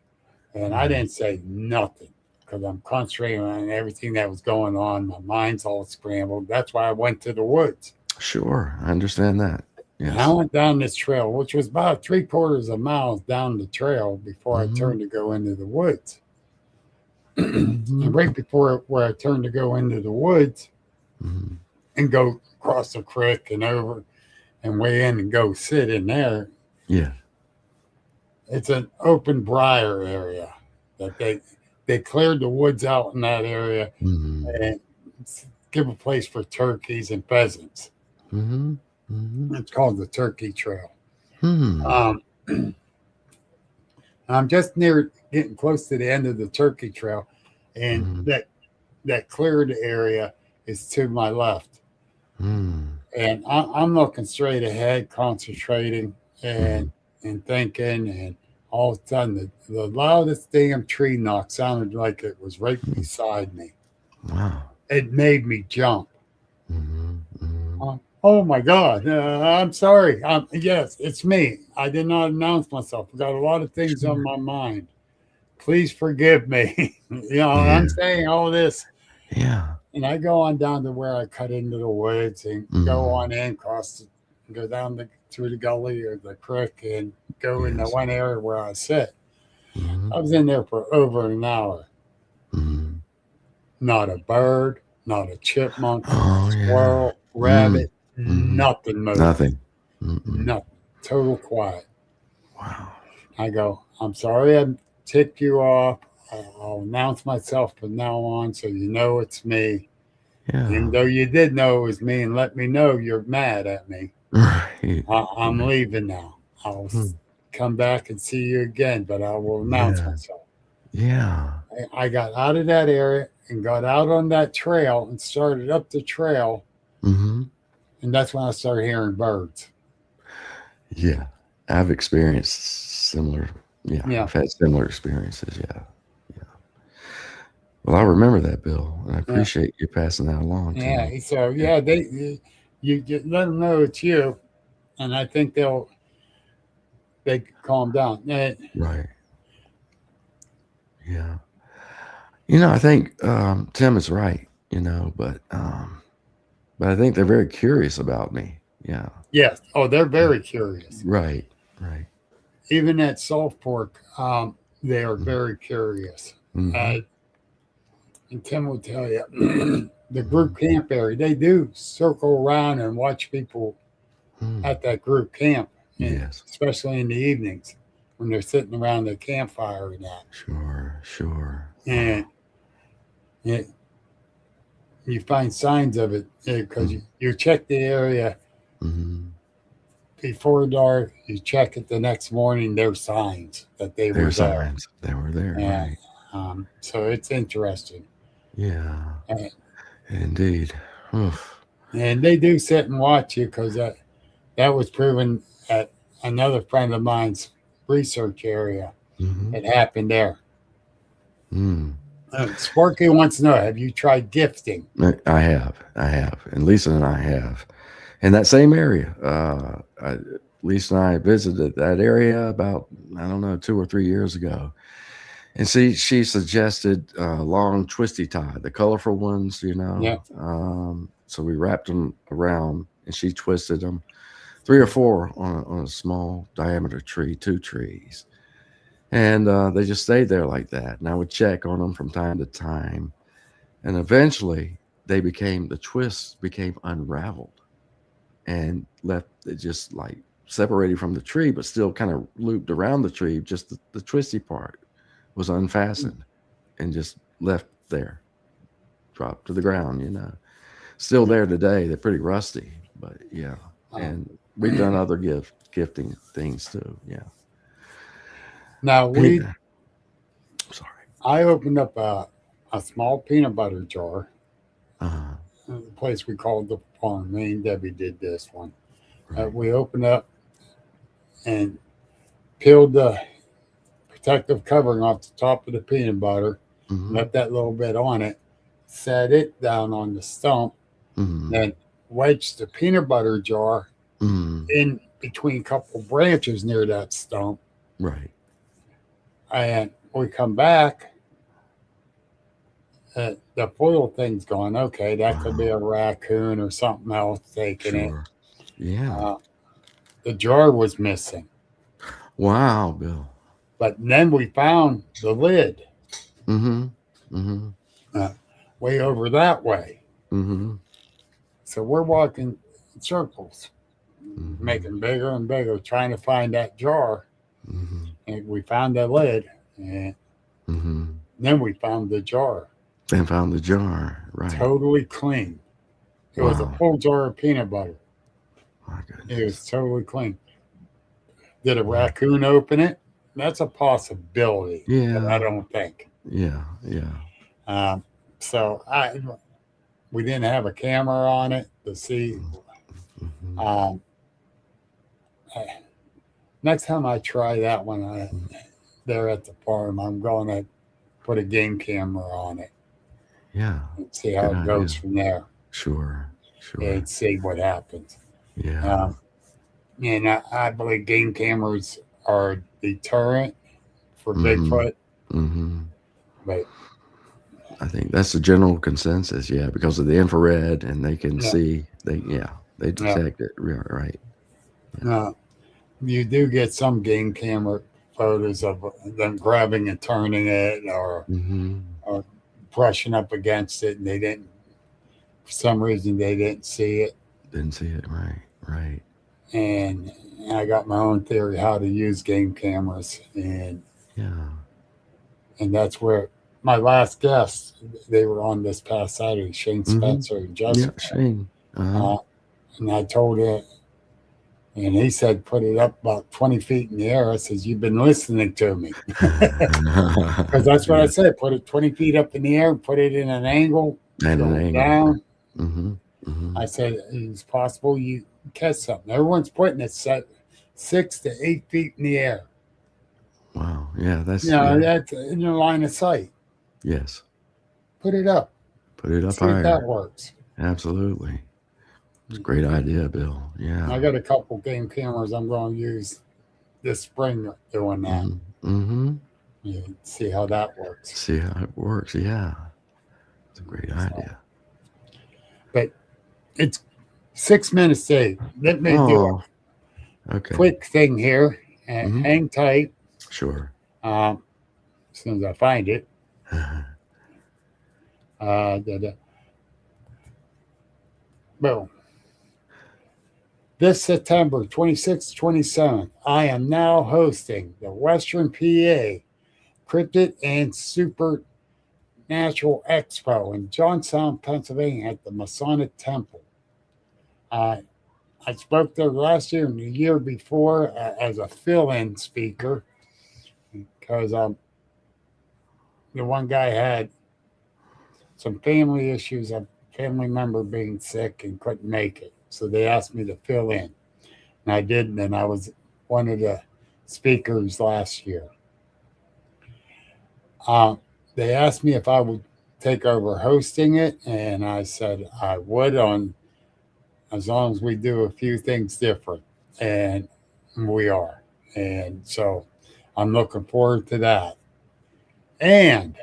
and I didn't say nothing because I'm concentrating on everything that was going on. My mind's all scrambled. That's why I went to the woods. Sure. I understand that. Yes. And I went down this trail, which was about 3/4 of miles down the trail before I turned to go into the woods. And right before where I turned to go into the woods and go across the creek and over and way in and go sit in there. Yeah. It's an open briar area that they cleared the woods out in that area and give a place for turkeys and pheasants. It's called the Turkey Trail. I'm just near getting close to the end of the Turkey Trail, and that cleared area is to my left. And I'm looking straight ahead, concentrating and thinking, and all of a sudden the loudest damn tree knock sounded like it was right beside me. Wow. It made me jump. Oh my God. I'm sorry. Yes, it's me. I did not announce myself. I've got a lot of things on my mind. Please forgive me. I'm saying all this. Yeah. And I go on down to where I cut into the woods and go on in, go down through the gully or the creek and go in the one area where I sit. I was in there for over an hour. Not a bird, not a chipmunk, squirrel, rabbit. Nothing moved. Nothing. Nothing. Total quiet. Wow. I go, I'm sorry I ticked you off. I'll announce myself from now on so you know it's me. Yeah. Even though you did know it was me and let me know you're mad at me. Right. I'm leaving now. I'll come back and see you again, but I will announce myself. Yeah. I got out of that area and got out on that trail and started up the trail. And that's when I started hearing birds. Yeah. I've experienced similar. Yeah. I've had similar experiences. Yeah. Well, I remember that, Bill, and I appreciate you passing that along. Yeah. So, you let them know it's you, and I think they calm down. Right. Yeah. I think Tim is right, but I think they're very curious about me. Yeah. Yes. Oh, they're very curious. Right. Even at Salt Fork, they are very curious. And Tim will tell you, the group camp area, they do circle around and watch people at that group camp. Yes. Especially in the evenings when they're sitting around the campfire and that. Sure. And you find signs of it because you check the area before dark, you check it the next morning, there's signs that they were There's there. signs. They were there, And right? so it's interesting. Yeah, And, indeed. Oof. and they do sit and watch you because that was proven at another friend of mine's research area. Mm-hmm. It happened there. Mm. Sparky wants to know, have you tried gifting? I have, and Lisa and I have, in that same area. Lisa and I visited that area about, I don't know, 2 or 3 years ago, and she suggested long twisty tie, the colorful ones, Yeah. So we wrapped them around, and she twisted them, 3 or 4 on a small diameter tree, 2 trees, and they just stayed there like that. And I would check on them from time to time. And eventually the twists became unraveled and left it just like separated from the tree, but still kind of looped around the tree. Just the twisty part was unfastened and just left there, dropped to the ground, still there today. They're pretty rusty, but yeah. And we've done other gifting things too. Yeah. Now Sorry. I opened up a small peanut butter jar. Uh-huh. The place we called the farm. Me and Debbie did this one. Right. We opened up and peeled the protective covering off the top of the peanut butter, Mm-hmm. left that little bit on it, set it down on the stump, Mm-hmm. then wedged the peanut butter jar Mm-hmm. in between a couple branches near that stump. Right. And we come back, the foil thing's gone. Okay, that could be a raccoon or something else taking Sure. Yeah. it. The jar was missing. Wow, Bill. But then we found the lid Mm-hmm. Mm-hmm. way over that way. Mm-hmm. So we're walking in circles, Mm-hmm. making bigger and bigger, trying to find that jar. Mm-hmm. And we found the lid, and Mm-hmm. then we found the jar, And found the jar. Right. totally clean. It was a Wow. full jar of peanut butter. My It goodness. was totally clean. Did a raccoon open it? That's a possibility. Yeah. But I don't think. Yeah. Yeah. So we didn't have a camera on it to see. Mm-hmm. Next time I try that one there at the farm, I'm going to put a game camera on it Yeah. and see how Good it goes idea. from there Sure. Sure. and see what happens. Yeah. And I believe game cameras are a deterrent for Mhm. Bigfoot, Mm-hmm. but I think that's the general consensus. Yeah, because of the infrared, and they can Yeah. see. They detect it. Right. you do get some game camera photos of them grabbing and turning it or Mm-hmm. brushing up against it, and they didn't, for some reason, they didn't see it. Didn't see it. Right. And I got my own theory how to use game cameras, and Yeah. that's where my last guest, they were on this past Saturday, Shane Mhm. Spencer and Yeah. Jessica. Shane. Uh-huh. And I told him, and he said, put it up about 20 feet in the air. I says, you've been listening to me. Because that's what I said. Put it 20 feet up in the air and put it in an angle. And an go angle. down. Mm-hmm. Mm-hmm. I said, it's possible you catch something. Everyone's putting it set 6 to 8 feet in the air. Wow. Yeah. That's. That's in your line of sight. Yes. Put it up. Put it up See if higher. that works. Absolutely. It's a great idea, Bill. Yeah. I got a couple game cameras I'm going to use this spring doing that. Mm-hmm. Yeah, see how that works. See how it works. Yeah. It's a great idea. But it's 6 minutes to 8. Let me do Oh. a Okay. quick thing here and Mhm. hang tight. Sure. As soon as I find it. Boom. This September 26th, 27th, I am now hosting the Western PA Cryptid and Supernatural Expo in Johnstown, Pennsylvania at the Masonic Temple. I spoke there last year and the year before as a fill-in speaker because the one guy had some family issues, a family member being sick and couldn't make it. So they asked me to fill in. And I did, and I was one of the speakers last year. They asked me if I would take over hosting it, and I said I would on as long as we do a few things different, and we are. And so I'm looking forward to that. And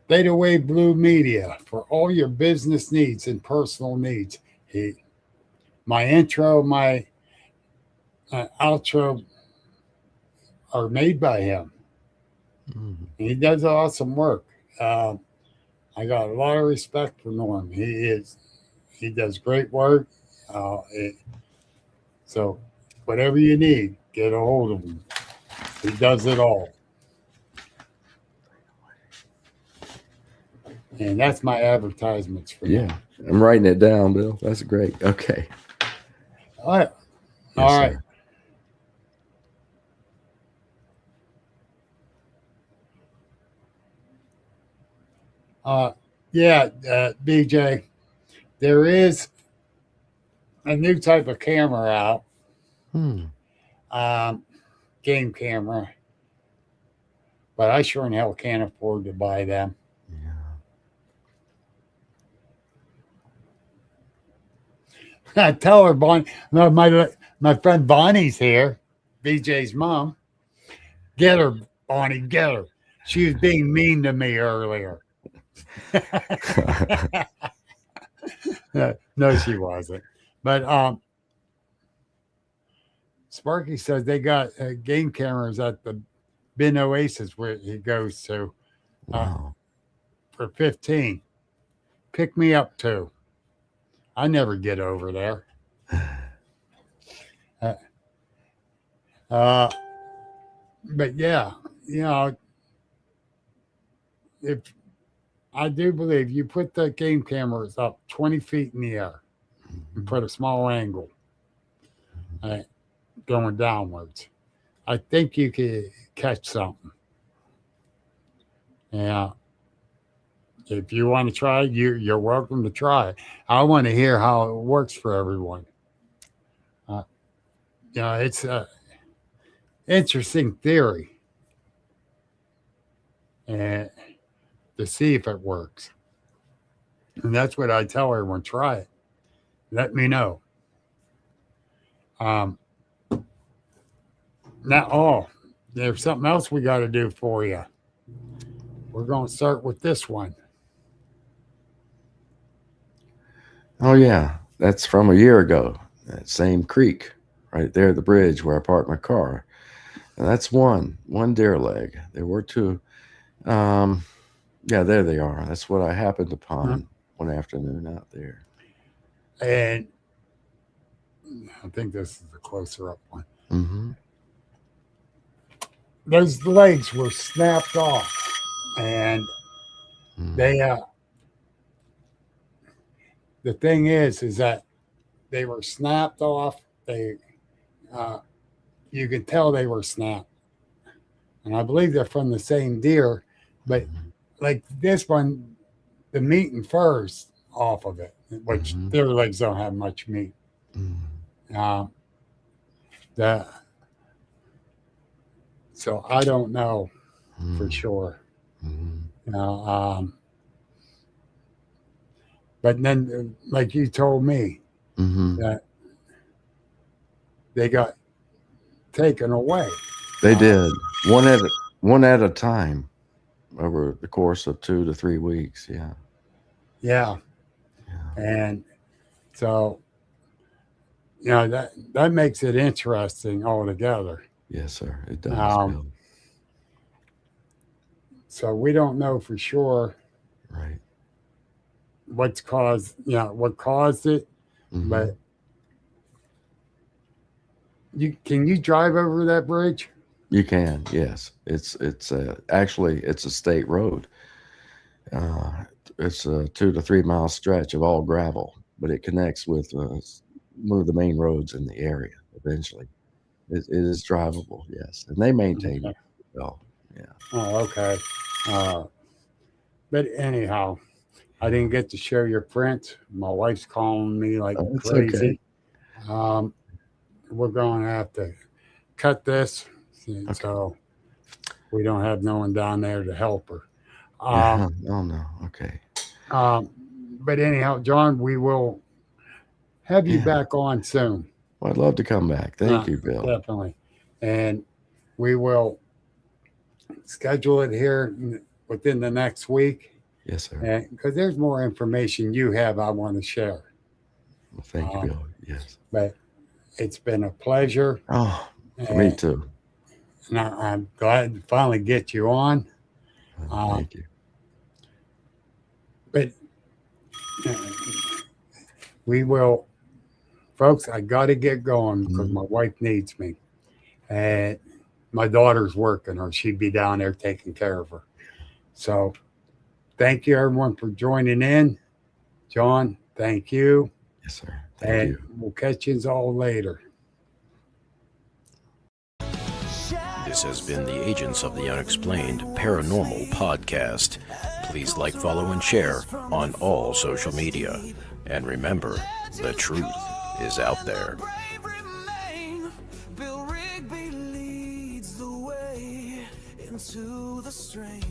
Theta Wave Blue Media for all your business needs and personal needs. My intro, my outro are made by him. Mm-hmm. He does awesome work. I got a lot of respect for Norm. He does great work. So whatever you need, get a hold of him. He does it all. And that's my advertisements for Yeah, now. I'm writing it down, Bill. That's great. Okay. All right. Yes, All right. BJ, there is a new type of camera out, game camera, but I sure in hell can't afford to buy them. I tell her, Bonnie, no, my friend Bonnie's here, BJ's mom. Get her, Bonnie, get her. She was being mean to me earlier. No, she wasn't. But Sparky says they got game cameras at the Bin Oasis where he goes to Wow. for 15. Pick me up too. I never get over there. But yeah, if I do believe you put the game cameras up 20 feet in the air and put a small angle going downwards, I think you could catch something. Yeah. If you want to try, you're welcome to try it. I want to hear how it works for everyone. It's a interesting theory, and to see if it works. And that's what I tell everyone: try it. Let me know. There's something else we got to do for you. We're going to start with this one. Oh, yeah. That's from a year ago. That same creek right there, the bridge where I parked my car. And that's one deer leg. There were two. Yeah, there they are. That's what I happened upon one afternoon out there. And I think this is the closer up one. Mm-hmm. Those legs were snapped off, and they the thing is that they were snapped off. They you can tell they were snapped, and I believe they're from the same deer, but like this one, the meat and fur's off of it, which their legs don't have much meat. So I don't know for sure. But then, like you told me, that they got taken away. They did one at a time over the course of 2 to 3 weeks. Yeah. And so, that makes it interesting altogether. Yes, sir. It does. So we don't know for sure, right, what caused it, but can you drive over that bridge? You can, yes. It's actually it's a state road. It's a 2 to 3 mile stretch of all gravel. but it connects with one of the main roads in the area. Eventually, it is drivable. Yes, and they maintain Okay. it well. Yeah. Oh, okay. Uh, but anyhow, I didn't get to show your print. My wife's calling me like It's okay. crazy. Um, we're going to have to cut this Okay. so we don't have no one down there to help her. Oh no. Okay. Um, but anyhow, John, we will have you Yeah. back on soon. Well, I'd love to come back. Thank you, Bill. Definitely. And we will schedule it here within the next week. Yes, sir. Because there's more information you have I want to share. Well, thank you, Bill. Yes. But it's been a pleasure. Oh, for me too. And I'm glad to finally get you on. Thank you. But we will, folks, I got to get going because my wife needs me. And my daughter's working or she'd be down there taking care of her. So thank you, everyone, for joining in. John, thank you. Yes, sir. Thank you. We'll catch you all later. This has been the Agents of the Unexplained Paranormal Podcast. Please like, follow, and share on all social media. And remember, the truth is out there. Bill Rigby leads the way into the strange.